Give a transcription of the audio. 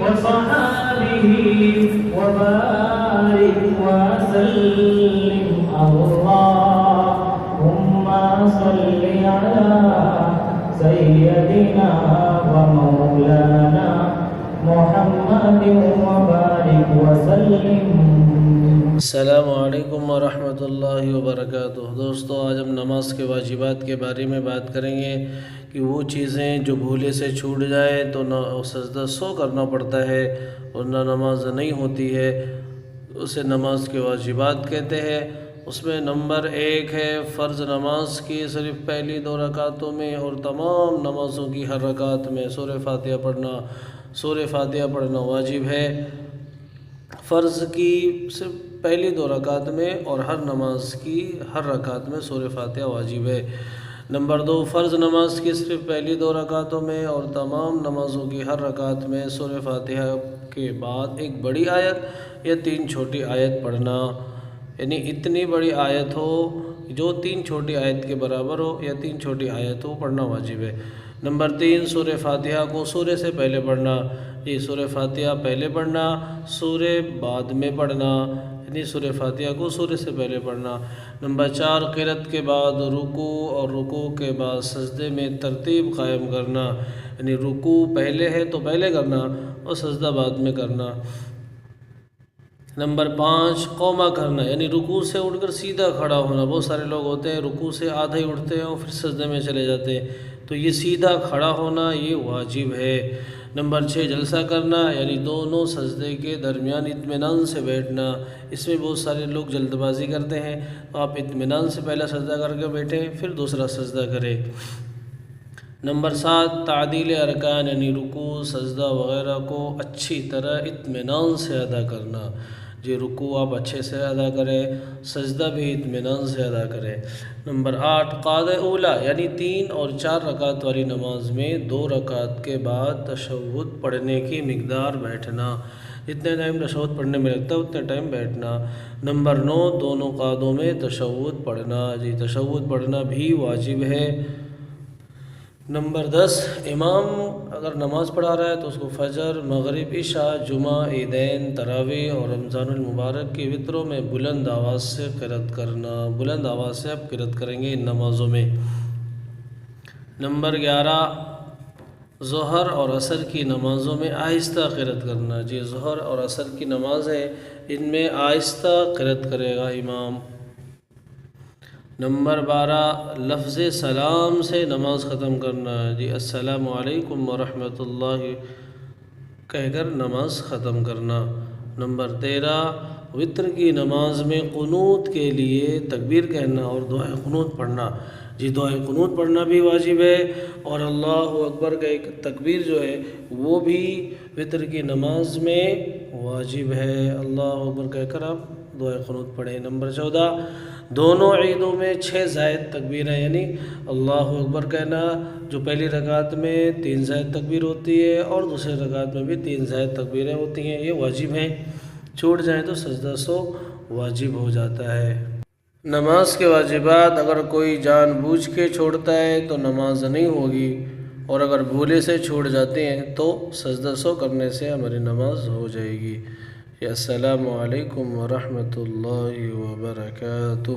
وصحابه وبارك وسلم اللهم صل على سيدنا ومولانا محمد وبارك وسلم. السلام علیکم ورحمۃ اللہ وبرکاتہ. دوستو، آج ہم نماز کے واجبات کے بارے میں بات کریں گے کہ وہ چیزیں جو بھولے سے چھوٹ جائیں تو نہ سجدہ سو کرنا پڑتا ہے اور نہ نماز نہیں ہوتی ہے، اسے نماز کے واجبات کہتے ہیں. اس میں نمبر 1 ہے فرض نماز کی صرف پہلی 2 رکعتوں میں اور تمام نمازوں کی ہر رکعت میں سورہ فاتحہ پڑھنا واجب ہے. فرض کی صرف پہلی 2 رکعت میں اور ہر نماز کی ہر رکعت میں سورہ فاتحہ واجب ہے. نمبر 2، فرض نماز کی صرف پہلی 2 رکعتوں میں اور تمام نمازوں کی ہر رکعت میں سورہ فاتحہ کے بعد ایک بڑی آیت یا 3 چھوٹی آیت پڑھنا، یعنی اتنی بڑی آیت ہو جو 3 چھوٹی آیت کے برابر ہو یا 3 چھوٹی آیت ہو پڑھنا واجب ہے. نمبر 3، سورہ فاتحہ کو سورہ سے پہلے پڑھنا. یہ سورہ فاتحہ پہلے پڑھنا، سورہ بعد میں پڑھنا، یعنی سورہ فاتحہ کو سورہ سے پہلے پڑھنا. نمبر 4، قرأت کے بعد رکوع اور رکوع کے بعد سجدے میں ترتیب قائم کرنا، یعنی رکوع پہلے ہے تو پہلے کرنا اور سجدہ بعد میں کرنا. نمبر 5، قومہ کرنا، یعنی رکوع سے اٹھ کر سیدھا کھڑا ہونا. بہت سارے لوگ ہوتے ہیں رکوع سے آدھا ہی اٹھتے ہیں اور پھر سجدے میں چلے جاتے ہیں، تو یہ سیدھا کھڑا ہونا یہ واجب ہے. نمبر 6، جلسہ کرنا، یعنی دونوں سجدے کے درمیان اطمینان سے بیٹھنا. اس میں بہت سارے لوگ جلد بازی کرتے ہیں، تو آپ اطمینان سے پہلا سجدہ کر کے بیٹھیں پھر دوسرا سجدہ کریں. نمبر 7، تعدیل ارکان، یعنی رکوع سجدہ وغیرہ کو اچھی طرح اطمینان سے ادا کرنا. جی رکوع آپ اچھے سے ادا کریں، سجدہ بھی اطمینان سے ادا کریں. نمبر 8، قعدہ اولیٰ، یعنی 3 اور 4 رکعت والی نماز میں 2 رکعت کے بعد تشہد پڑھنے کی مقدار بیٹھنا. جتنے ٹائم تشہد پڑھنے میں لگتا ہے اتنے ٹائم بیٹھنا. نمبر 9، دونوں قعدوں میں تشہد پڑھنا. جی تشہد پڑھنا بھی واجب ہے. نمبر 10، امام اگر نماز پڑھا رہا ہے تو اس کو فجر، مغرب، عشاء، جمعہ، عیدین، تراویح اور رمضان المبارک کی وطروں میں بلند آواز سے قرأت کرنا. بلند آواز سے آپ قرأت کریں گے ان نمازوں میں. نمبر 11، ظہر اور عصر کی نمازوں میں آہستہ قرأت کرنا. جی ظہر اور عصر کی نماز ہے، ان میں آہستہ قرأت کرے گا امام. نمبر 12، لفظ سلام سے نماز ختم کرنا. جی السلام علیکم ورحمۃ اللہ کہہ کر نماز ختم کرنا. نمبر 13، وتر کی نماز میں قنوت کے لیے تکبیر کہنا اور دعائے قنوت پڑھنا. جی دعائے قنوت پڑھنا بھی واجب ہے اور اللہ اکبر کا ایک تکبیر جو ہے وہ بھی وتر کی نماز میں واجب ہے. اللہ اکبر کہہ کر آپ دعائے قنوت پڑھیں. نمبر 14، دونوں عیدوں میں 6 زائد تکبیریں، یعنی اللہ اکبر کہنا جو پہلی رکعت میں 3 زائد تکبیر ہوتی ہے اور دوسری رکعت میں بھی 3 زائد تکبیریں ہوتی ہیں، یہ واجب ہیں. چھوٹ جائیں تو سجدہ سو واجب ہو جاتا ہے. نماز کے واجبات اگر کوئی جان بوجھ کے چھوڑتا ہے تو نماز نہیں ہوگی، اور اگر بھولے سے چھوڑ جاتے ہیں تو سجدہ سو کرنے سے ہماری نماز ہو جائے گی. السلام علیکم ورحمۃ اللہ وبرکاتہ.